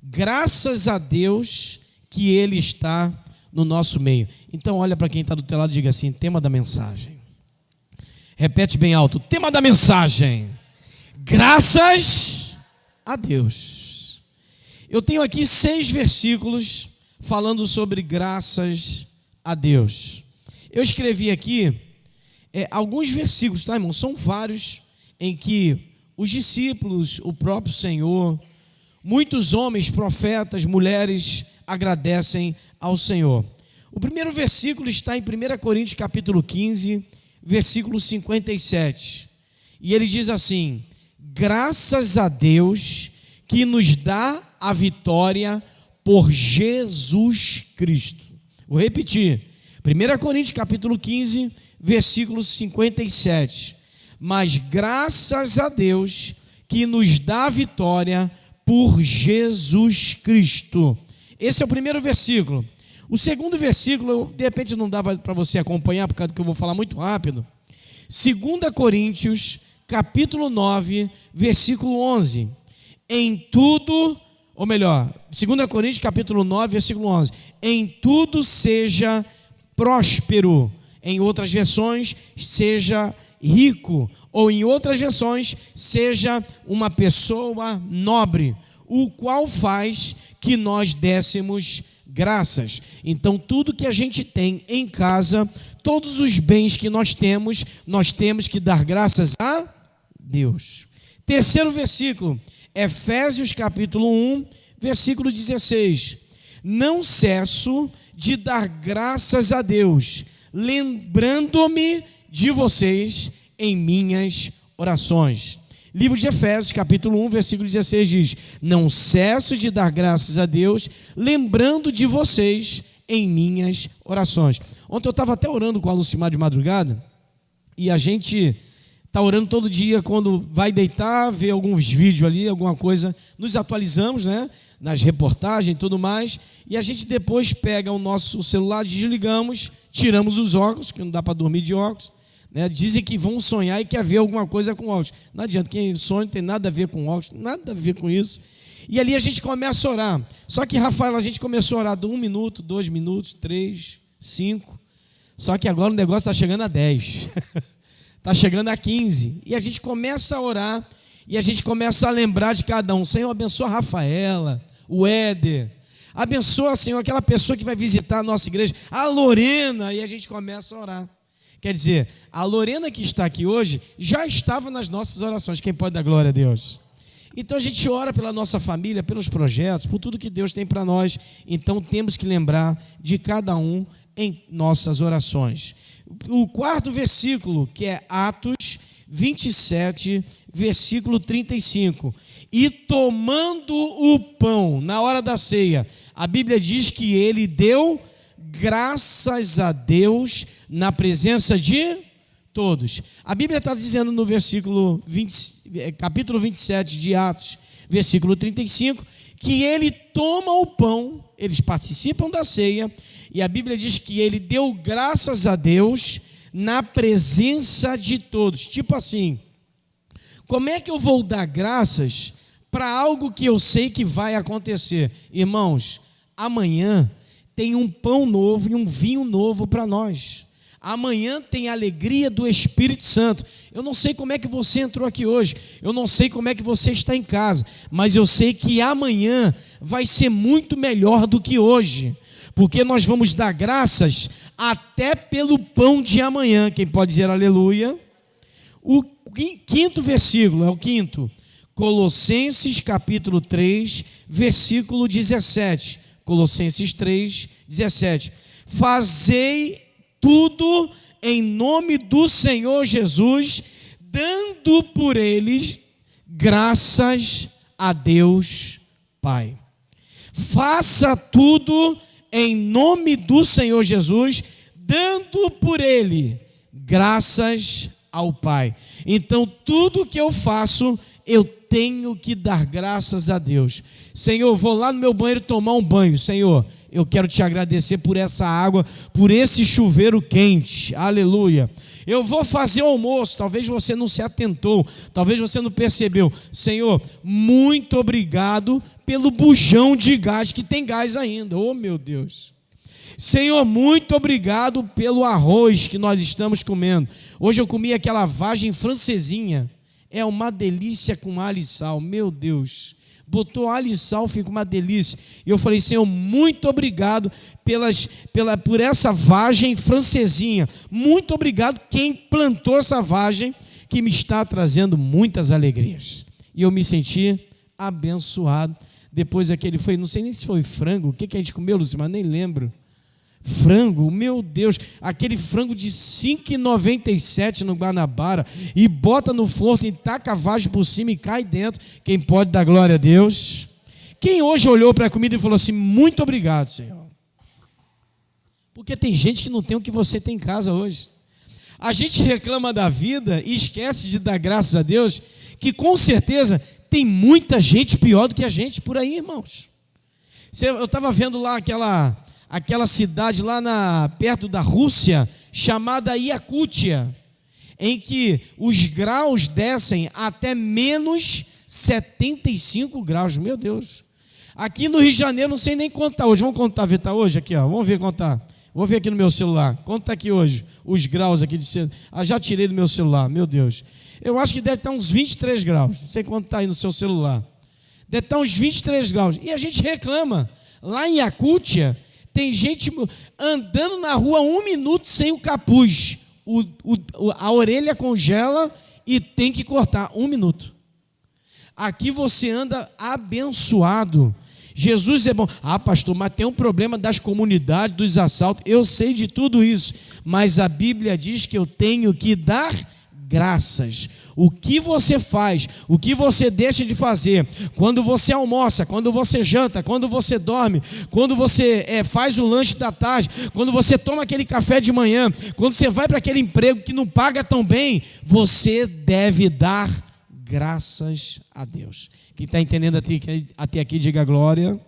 Graças a Deus que Ele está no nosso meio. Então olha para quem está do teu lado e diga assim: tema da mensagem. Repete bem alto: tema da mensagem. Graças a Deus. Eu tenho aqui 6 versículos falando sobre graças a Deus. Eu escrevi aqui alguns versículos, tá, irmão? São vários em que os discípulos, o próprio Senhor, muitos homens, profetas, mulheres agradecem ao Senhor. O primeiro versículo está em 1 Coríntios capítulo 15, versículo 57. E ele diz assim: graças a Deus que nos dá a vitória por Jesus Cristo. Vou repetir. 1 Coríntios capítulo 15, versículo 57. Mas graças a Deus que nos dá a vitória por Jesus Cristo. Esse é o primeiro versículo. O segundo versículo, de repente não dava para você acompanhar, por causa que eu vou falar muito rápido. 2 Coríntios, capítulo 9, versículo 11. Em tudo, ou melhor, 2 Coríntios, capítulo 9, versículo 11. Em tudo seja próspero. Em outras versões, seja rico. Ou em outras versões, seja uma pessoa nobre, o qual faz que nós dessemos graças. Então, tudo que a gente tem em casa, todos os bens que nós temos que dar graças a Deus. Terceiro versículo, Efésios capítulo 1, versículo 16. Não cesso de dar graças a Deus, lembrando-me de vocês em minhas orações. Livro de Efésios, capítulo 1, versículo 16 diz: não cesso de dar graças a Deus, lembrando de vocês em minhas orações. Ontem eu estava até orando com a Lucimar de madrugada, e a gente está orando todo dia, quando vai deitar, vê alguns vídeos ali, alguma coisa, nos atualizamos, né, nas reportagens e tudo mais, e a gente depois pega o nosso celular, desligamos, tiramos os óculos, que não dá para dormir de óculos, né? Dizem que vão sonhar e quer ver alguma coisa com óculos. Não adianta, quem sonha não tem nada a ver com óculos, nada a ver com isso. E ali a gente começa a orar. Só que, Rafael, a gente começou a orar de 1 minuto, 2 minutos, 3, 5. Só que agora o negócio está chegando a 10. Está chegando a 15. E a gente começa a orar e a gente começa a lembrar de cada um. Senhor, abençoa a Rafaela, o Éder. Abençoa, Senhor, aquela pessoa que vai visitar a nossa igreja, a Lorena. E a gente começa a orar. Quer dizer, a Lorena que está aqui hoje já estava nas nossas orações. Quem pode dar glória a Deus? Então a gente ora pela nossa família, pelos projetos, por tudo que Deus tem para nós. Então temos que lembrar de cada um em nossas orações. O quarto versículo, que é Atos 27, versículo 35. E tomando o pão na hora da ceia, a Bíblia diz que ele deu graças a Deus na presença de todos. A Bíblia está dizendo no versículo 20, capítulo 27 de Atos, versículo 35, que ele toma o pão, eles participam da ceia, e a Bíblia diz que ele deu graças a Deus na presença de todos. Tipo assim, como é que eu vou dar graças para algo que eu sei que vai acontecer? Irmãos, amanhã tem um pão novo e um vinho novo para nós. Amanhã tem a alegria do Espírito Santo. Eu não sei como é que você entrou aqui hoje, eu não sei como é que você está em casa, mas eu sei que amanhã vai ser muito melhor do que hoje, porque nós vamos dar graças até pelo pão de amanhã. Quem pode dizer aleluia? O quinto versículo, é o quinto, Colossenses capítulo 3, versículo 17. Colossenses 3, 17. Fazei tudo em nome do Senhor Jesus, dando por eles graças a Deus Pai. Faça tudo em nome do Senhor Jesus, dando por ele graças ao Pai. Então tudo que eu faço, eu tenho que dar graças a Deus. Senhor, vou lá no meu banheiro tomar um banho. Senhor, eu quero te agradecer por essa água, por esse chuveiro quente. Aleluia. Eu vou fazer o almoço. Talvez você não se atentou, talvez você não percebeu. Senhor, muito obrigado pelo bujão de gás, que tem gás ainda. Oh, meu Deus. Senhor, muito obrigado pelo arroz que nós estamos comendo. Hoje eu comi aquela vagem francesinha. É uma delícia com alho e sal, meu Deus. Botou alho e sal, fica uma delícia. E eu falei, Senhor, muito obrigado por essa vagem francesinha. Muito obrigado quem plantou essa vagem, que me está trazendo muitas alegrias. E eu me senti abençoado. Depois aquele foi, não sei nem se foi frango, o que a gente comeu, Lucimar, nem lembro. Frango, meu Deus, aquele frango de R$ 5,97 no Guanabara, e bota no forno e taca a vagem por cima e cai dentro. Quem pode dar glória a Deus? Quem hoje olhou para a comida e falou assim, muito obrigado, Senhor? Porque tem gente que não tem o que você tem em casa hoje. A gente reclama da vida e esquece de dar graças a Deus, que com certeza tem muita gente pior do que a gente por aí, irmãos. Eu estava vendo lá aquela cidade lá perto da Rússia, chamada Iacútia, em que os graus descem até menos 75 graus, meu Deus. Aqui no Rio de Janeiro, não sei nem contar hoje, vamos contar, ver, tá hoje aqui, ó. Vamos ver contar, vou ver aqui no meu celular, quanto está aqui hoje, os graus aqui de já tirei do meu celular, meu Deus, eu acho que deve estar uns 23 graus, não sei quanto está aí no seu celular, deve estar uns 23 graus, e a gente reclama, lá em Iacútia, tem gente andando na rua 1 minuto sem o capuz. A orelha congela e tem que cortar 1 minuto. Aqui você anda abençoado. Jesus é bom. Ah, pastor, mas tem um problema das comunidades, dos assaltos. Eu sei de tudo isso, mas a Bíblia diz que eu tenho que dar graças. O que você faz, o que você deixa de fazer, quando você almoça, quando você janta, quando você dorme, quando você faz o lanche da tarde, quando você toma aquele café de manhã, quando você vai para aquele emprego que não paga tão bem, você deve dar graças a Deus. Quem está entendendo até aqui, diga glória.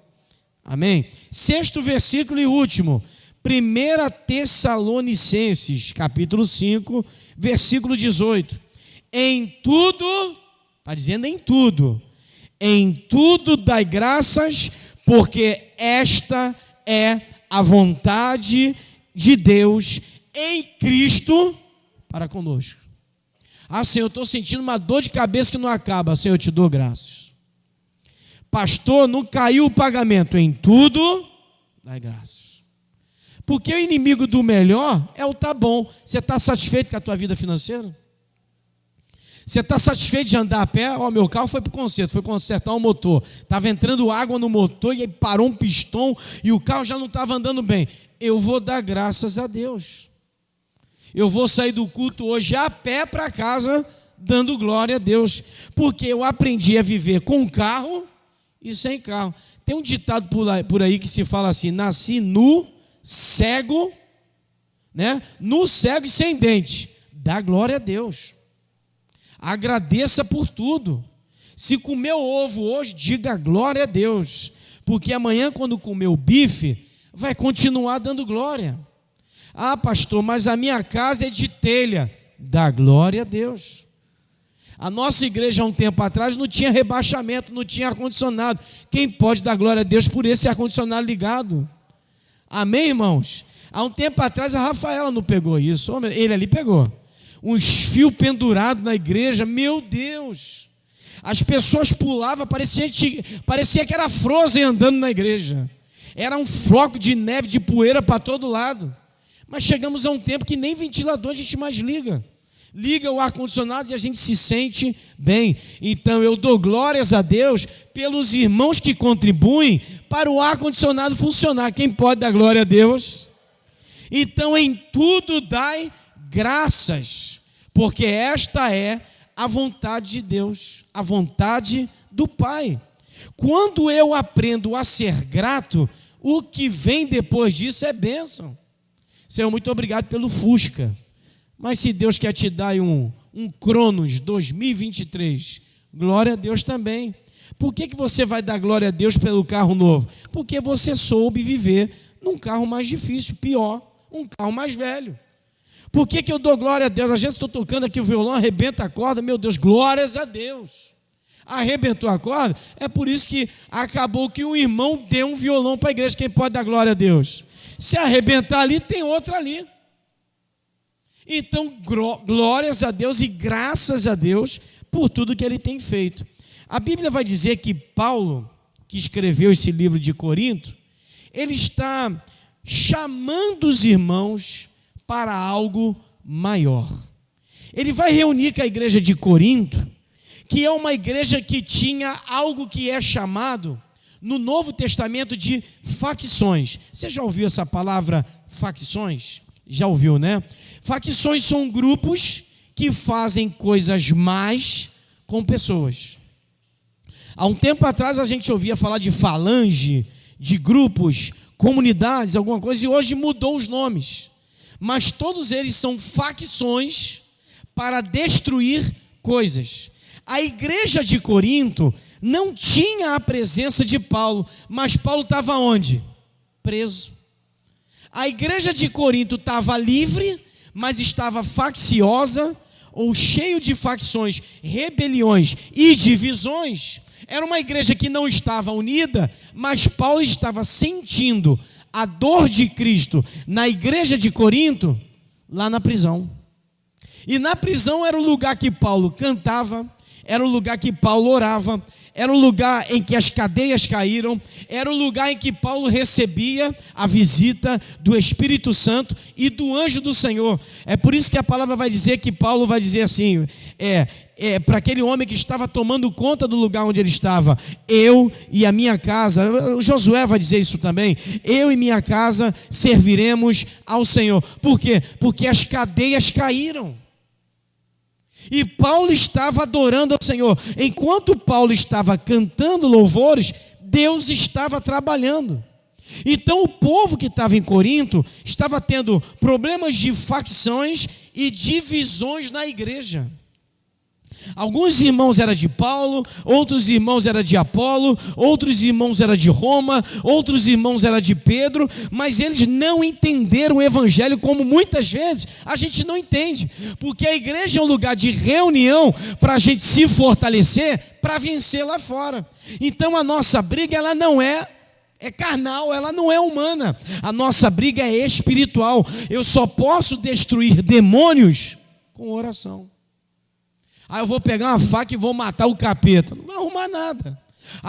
Amém? 6º versículo e último. 1 Tessalonicenses, capítulo 5, versículo 18. Em tudo, está dizendo em tudo dai graças, porque esta é a vontade de Deus em Cristo para conosco. Ah, Senhor, eu estou sentindo uma dor de cabeça que não acaba. Senhor, eu te dou graças. Pastor, não caiu o pagamento. Em tudo dai graças. Porque o inimigo do melhor é o tá bom. Você está satisfeito com a tua vida financeira? Você está satisfeito de andar a pé? Ó, meu carro foi para o conserto, foi consertar o motor. Estava entrando água no motor e aí parou um pistão e o carro já não estava andando bem. Eu vou dar graças a Deus. Eu vou sair do culto hoje a pé para casa, dando glória a Deus. Porque eu aprendi a viver com carro e sem carro. Tem um ditado por aí que se fala assim, nasci nu, cego, né? Nu, cego e sem dente. Dá glória a Deus. Agradeça por tudo. Se comeu ovo hoje, diga glória a Deus, porque amanhã quando comer o bife, vai continuar dando glória. Ah, pastor, mas a minha casa é de telha. Dá glória a Deus. A nossa igreja há um tempo atrás não tinha rebaixamento, não tinha ar-condicionado. Quem pode dar glória a Deus por esse ar-condicionado ligado? Amém, irmãos? Há um tempo atrás a Rafaela não pegou isso, ele ali pegou. Uns fios pendurados na igreja, meu Deus, as pessoas pulavam, parecia que era Frozen andando na igreja, era um floco de neve, de poeira para todo lado, mas chegamos a um tempo que nem ventilador a gente mais liga o ar-condicionado e a gente se sente bem. Então eu dou glórias a Deus pelos irmãos que contribuem para o ar-condicionado funcionar. Quem pode dar glória a Deus? Então em tudo dai graças, porque esta é a vontade de Deus, a vontade do Pai. Quando eu aprendo a ser grato, o que vem depois disso é bênção. Senhor, muito obrigado pelo Fusca, mas se Deus quer te dar um Cronos 2023, glória a Deus também. Por que você vai dar glória a Deus pelo carro novo? Porque você soube viver num carro mais difícil, pior, um carro mais velho. Por que eu dou glória a Deus? Às vezes estou tocando aqui o violão, arrebenta a corda, meu Deus, glórias a Deus. Arrebentou a corda, é por isso que acabou que um irmão deu um violão para a igreja. Quem pode dar glória a Deus? Se arrebentar ali, tem outro ali. Então, glórias a Deus e graças a Deus por tudo que ele tem feito. A Bíblia vai dizer que Paulo, que escreveu esse livro de Corinto, ele está chamando os irmãos para algo maior. Ele vai reunir com a igreja de Corinto, que é uma igreja que tinha algo que é chamado no Novo Testamento de facções. Você já ouviu essa palavra facções? Já ouviu, né? Facções são grupos que fazem coisas más com pessoas. Há um tempo atrás a gente ouvia falar de falange, de grupos, comunidades, alguma coisa, e hoje mudou os nomes. Mas todos eles são facções para destruir coisas. A igreja de Corinto não tinha a presença de Paulo, mas Paulo estava onde? Preso. A igreja de Corinto estava livre, mas estava facciosa, ou cheio de facções, rebeliões e divisões. Era uma igreja que não estava unida, mas Paulo estava sentindo a dor de Cristo na igreja de Corinto, lá na prisão. E na prisão era o lugar que Paulo cantava, era o lugar que Paulo orava, era o lugar em que as cadeias caíram, era o lugar em que Paulo recebia a visita do Espírito Santo e do anjo do Senhor. É por isso que a palavra vai dizer que Paulo vai dizer assim, para aquele homem que estava tomando conta do lugar onde ele estava, eu e a minha casa, Josué vai dizer isso também, eu e minha casa serviremos ao Senhor. Por quê? Porque as cadeias caíram. E Paulo estava adorando ao Senhor. Enquanto Paulo estava cantando louvores, Deus estava trabalhando. Então o povo que estava em Corinto estava tendo problemas de facções e divisões na igreja. Alguns irmãos eram de Paulo, outros irmãos eram de Apolo, outros irmãos eram de Roma, outros irmãos eram de Pedro, mas eles não entenderam o evangelho como muitas vezes a gente não entende, porque a igreja é um lugar de reunião para a gente se fortalecer, para vencer lá fora. Então a nossa briga ela não é carnal, ela não é humana, a nossa briga é espiritual. Eu só posso destruir demônios com oração. Eu vou pegar uma faca e vou matar o capeta. Não vai arrumar nada.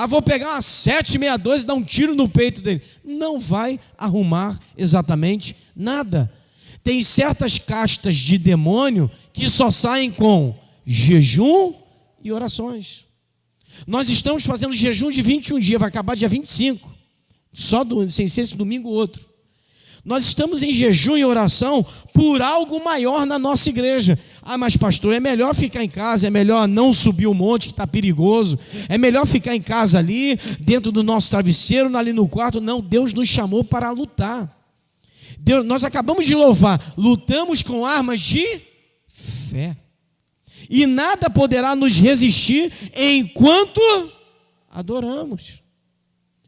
Vou pegar uma 762 e dar um tiro no peito dele. Não vai arrumar exatamente nada. Tem certas castas de demônio que só saem com jejum e orações. Nós estamos fazendo jejum de 21 dias, vai acabar dia 25. Sem ser esse domingo ou outro. Nós estamos em jejum e oração por algo maior na nossa igreja. Mas pastor, é melhor ficar em casa, é melhor não subir o monte que está perigoso, é melhor ficar em casa ali, dentro do nosso travesseiro, ali no quarto. Não, Deus nos chamou para lutar. Nós acabamos de louvar, lutamos com armas de fé. E nada poderá nos resistir enquanto adoramos.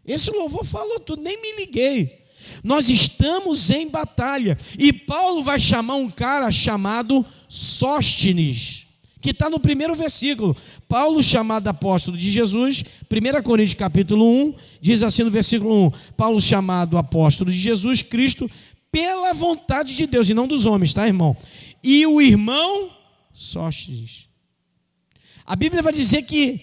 Esse louvor falou tudo, nem me liguei. Nós estamos em batalha. E Paulo vai chamar um cara chamado Sóstenes, que está no primeiro versículo. Paulo, chamado apóstolo de Jesus, 1 Coríntios capítulo 1, diz assim no versículo 1, Paulo, chamado apóstolo de Jesus Cristo, pela vontade de Deus, e não dos homens, tá, irmão? E o irmão Sóstenes. A Bíblia vai dizer que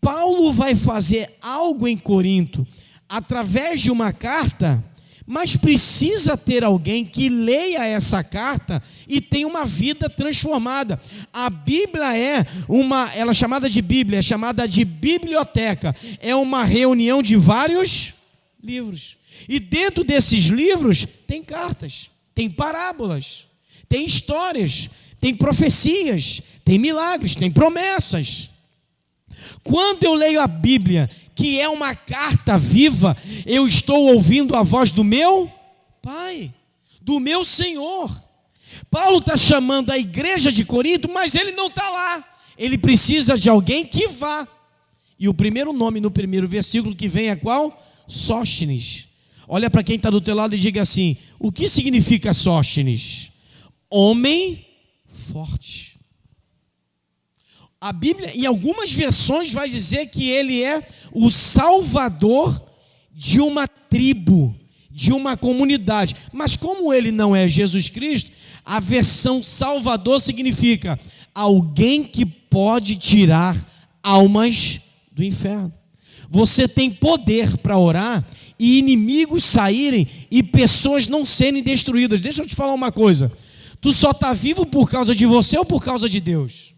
Paulo vai fazer algo em Corinto, através de uma carta, mas precisa ter alguém que leia essa carta e tenha uma vida transformada. A Bíblia ela é chamada de Bíblia, é chamada de biblioteca. É uma reunião de vários livros. E dentro desses livros tem cartas, tem parábolas, tem histórias, tem profecias, tem milagres, tem promessas. Quando eu leio a Bíblia, que é uma carta viva, eu estou ouvindo a voz do meu Pai, do meu Senhor. Paulo está chamando a igreja de Corinto, mas ele não está lá. ele precisa de alguém que vá. E o primeiro nome no primeiro versículo que vem é qual? Sóstenes. Olha para quem está do teu lado e diga assim: o que significa Sóstenes? Homem forte. A Bíblia, em algumas versões, vai dizer que ele é o salvador de uma tribo, de uma comunidade. Mas como ele não é Jesus Cristo, a versão salvador significa alguém que pode tirar almas do inferno. Você tem poder para orar e inimigos saírem e pessoas não serem destruídas. Deixa eu te falar uma coisa: tu só está vivo por causa de você ou por causa de Deus?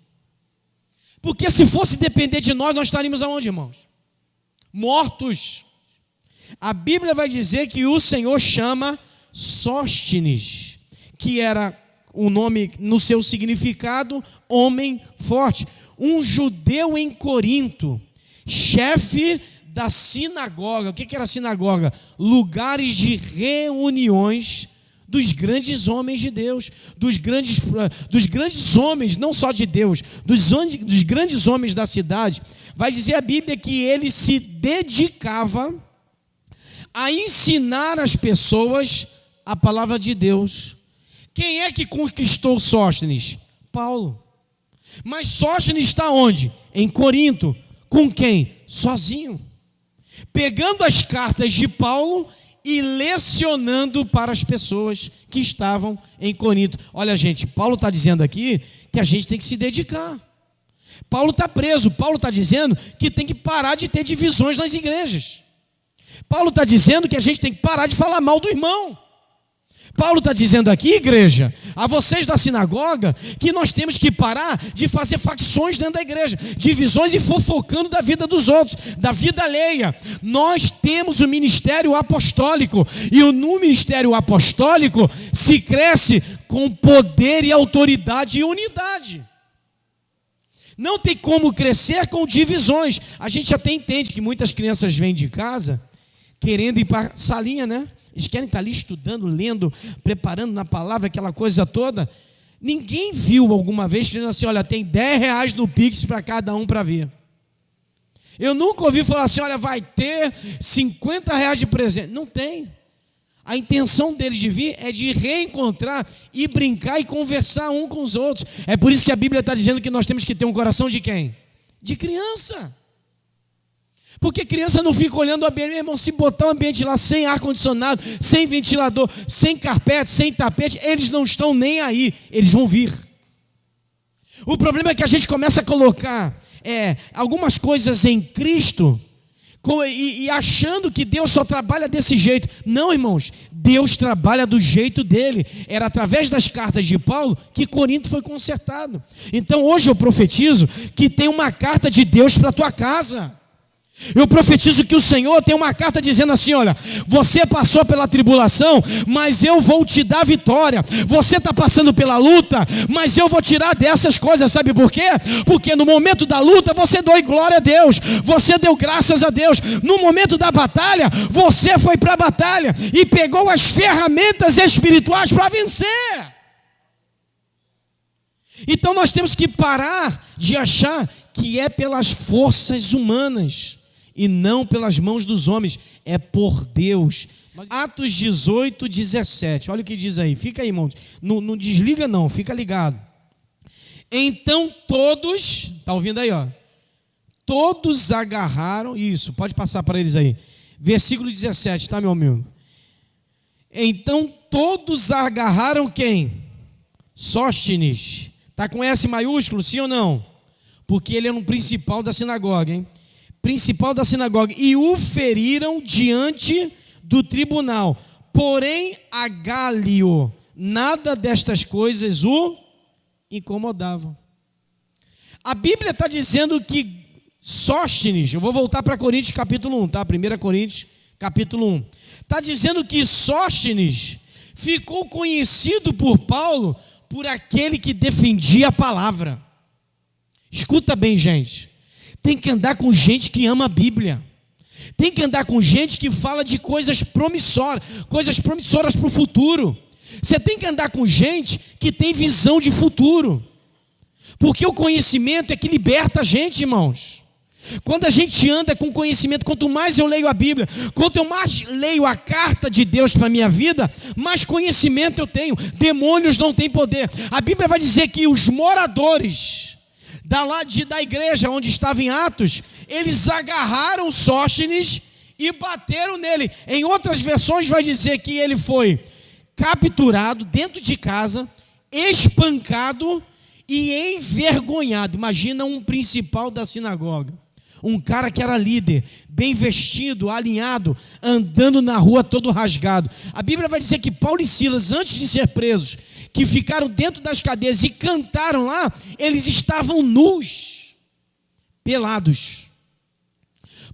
Porque se fosse depender de nós estaríamos aonde, irmãos? Mortos. A Bíblia vai dizer que o Senhor chama Sóstenes, que era o nome no seu significado, homem forte. Um judeu em Corinto, chefe da sinagoga. O que era a sinagoga? Lugares de reuniões dos grandes homens de Deus, dos grandes homens, não só de Deus, dos grandes homens da cidade. Vai dizer a Bíblia que ele se dedicava a ensinar as pessoas a palavra de Deus. Quem é que conquistou Sóstenes? Paulo. Mas Sóstenes está onde? Em Corinto. Com quem? Sozinho. Pegando as cartas de Paulo e lecionando para as pessoas que estavam em Corinto. Olha, gente, Paulo está dizendo aqui que a gente tem que se dedicar. Paulo está preso. Paulo está dizendo que tem que parar de ter divisões nas igrejas. Paulo está dizendo que a gente tem que parar de falar mal do irmão. Paulo está dizendo aqui, igreja, a vocês da sinagoga, que nós temos que parar de fazer facções dentro da igreja, divisões e fofocando da vida dos outros, da vida alheia. Nós temos o ministério apostólico, e no ministério apostólico se cresce com poder e autoridade e unidade. Não tem como crescer com divisões. A gente até entende que muitas crianças vêm de casa querendo ir para a salinha, né? Eles querem estar ali estudando, lendo, preparando na palavra, aquela coisa toda. Ninguém viu alguma vez dizendo assim: olha, tem R$10 no Pix para cada um para ver. Eu nunca ouvi falar assim: olha, vai ter R$50 de presente. Não tem. A intenção deles de vir é de reencontrar e brincar e conversar um com os outros. É por isso que a Bíblia está dizendo que nós temos que ter um coração de quem? De criança. Porque criança não fica olhando o ambiente. Meu irmão, se botar um ambiente lá sem ar-condicionado, sem ventilador, sem carpete, sem tapete, eles não estão nem aí, eles vão vir. O problema é que a gente começa a colocar algumas coisas em Cristo e achando que Deus só trabalha desse jeito. Não, irmãos, Deus trabalha do jeito dele. Era através das cartas de Paulo que Corinto foi consertado. Então hoje eu profetizo que tem uma carta de Deus para a tua casa. Eu profetizo que o Senhor tem uma carta dizendo assim: olha, você passou pela tribulação, mas eu vou te dar vitória. Você está passando pela luta, mas eu vou tirar dessas coisas. Sabe por quê? Porque no momento da luta você deu glória a Deus, você deu graças a Deus. No momento da batalha, você foi para a batalha e pegou as ferramentas espirituais para vencer. Então nós temos que parar de achar que é pelas forças humanas e não pelas mãos dos homens, é por Deus. Atos 18, 17, olha o que diz aí, fica aí, irmãos, não desliga não, fica ligado. Então todos, está ouvindo aí, ó? Todos agarraram, isso, pode passar para eles aí, versículo 17, tá, meu amigo? Então todos agarraram quem? Sóstenes, está com S maiúsculo, sim ou não? Porque ele era um principal da sinagoga, hein? Principal da sinagoga, e o feriram diante do tribunal. Porém, a Gálio, nada destas coisas o incomodava. A Bíblia está dizendo que Sóstenes, eu vou voltar para Coríntios capítulo 1, tá? 1 Coríntios capítulo 1. Está dizendo que Sóstenes ficou conhecido por Paulo por aquele que defendia a palavra. Escuta bem, gente. Tem que andar com gente que ama a Bíblia. Tem que andar com gente que fala de coisas promissoras para o futuro. Você tem que andar com gente que tem visão de futuro. Porque o conhecimento é que liberta a gente, irmãos. Quando a gente anda com conhecimento, quanto mais eu leio a Bíblia, quanto eu mais leio a carta de Deus para a minha vida, mais conhecimento eu tenho. Demônios não têm poder. A Bíblia vai dizer que os moradores da igreja onde estava em Atos, eles agarraram Sóstenes e bateram nele. Em outras versões vai dizer que ele foi capturado dentro de casa, espancado e envergonhado. Imagina um principal da sinagoga, um cara que era líder, bem vestido, alinhado, andando na rua todo rasgado. A Bíblia vai dizer que Paulo e Silas, antes de ser presos, que ficaram dentro das cadeias e cantaram lá, eles estavam nus, pelados.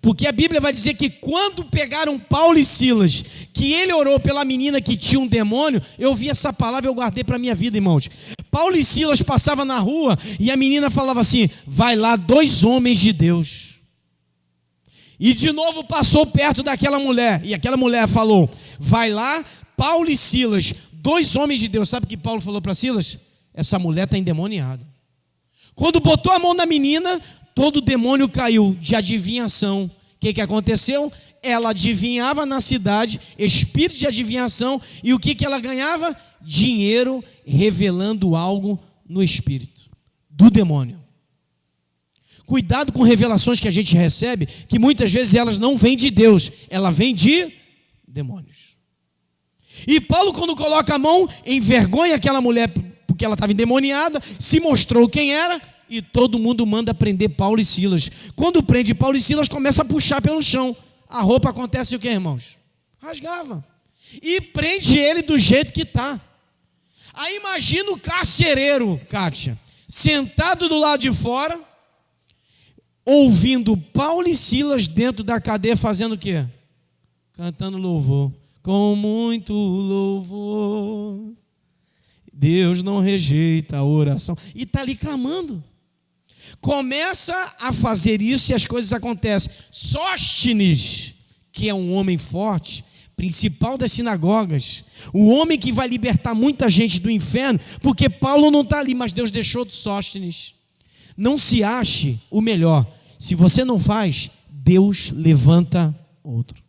Porque a Bíblia vai dizer que quando pegaram Paulo e Silas, que ele orou pela menina que tinha um demônio, eu vi essa palavra e eu guardei para a minha vida, irmãos. Paulo e Silas passavam na rua e a menina falava assim: vai lá 2 homens de Deus. E de novo passou perto daquela mulher, e aquela mulher falou: vai lá, Paulo e Silas, 2 homens de Deus. Sabe o que Paulo falou para Silas? Essa mulher está endemoniada. Quando botou a mão na menina, todo demônio caiu de adivinhação. O que aconteceu? Ela adivinhava na cidade, espírito de adivinhação, e o que ela ganhava? Dinheiro revelando algo no espírito do demônio. Cuidado com revelações que a gente recebe, que muitas vezes elas não vêm de Deus, ela vem de demônios. E Paulo, quando coloca a mão, envergonha aquela mulher, porque ela estava endemoniada, se mostrou quem era, e todo mundo manda prender Paulo e Silas. Quando prende Paulo e Silas, começa a puxar pelo chão. A roupa acontece o que, irmãos? Rasgava. E prende ele do jeito que está. Aí imagina o carcereiro, Kátia, sentado do lado de fora, ouvindo Paulo e Silas dentro da cadeia fazendo o quê? Cantando louvor. Com muito louvor, Deus não rejeita a oração. E está ali clamando. Começa a fazer isso e as coisas acontecem. Sóstenes, que é um homem forte, principal das sinagogas, o homem que vai libertar muita gente do inferno, porque Paulo não está ali, mas Deus deixou de Sóstenes. Não se ache o melhor. Se você não faz, Deus levanta outro.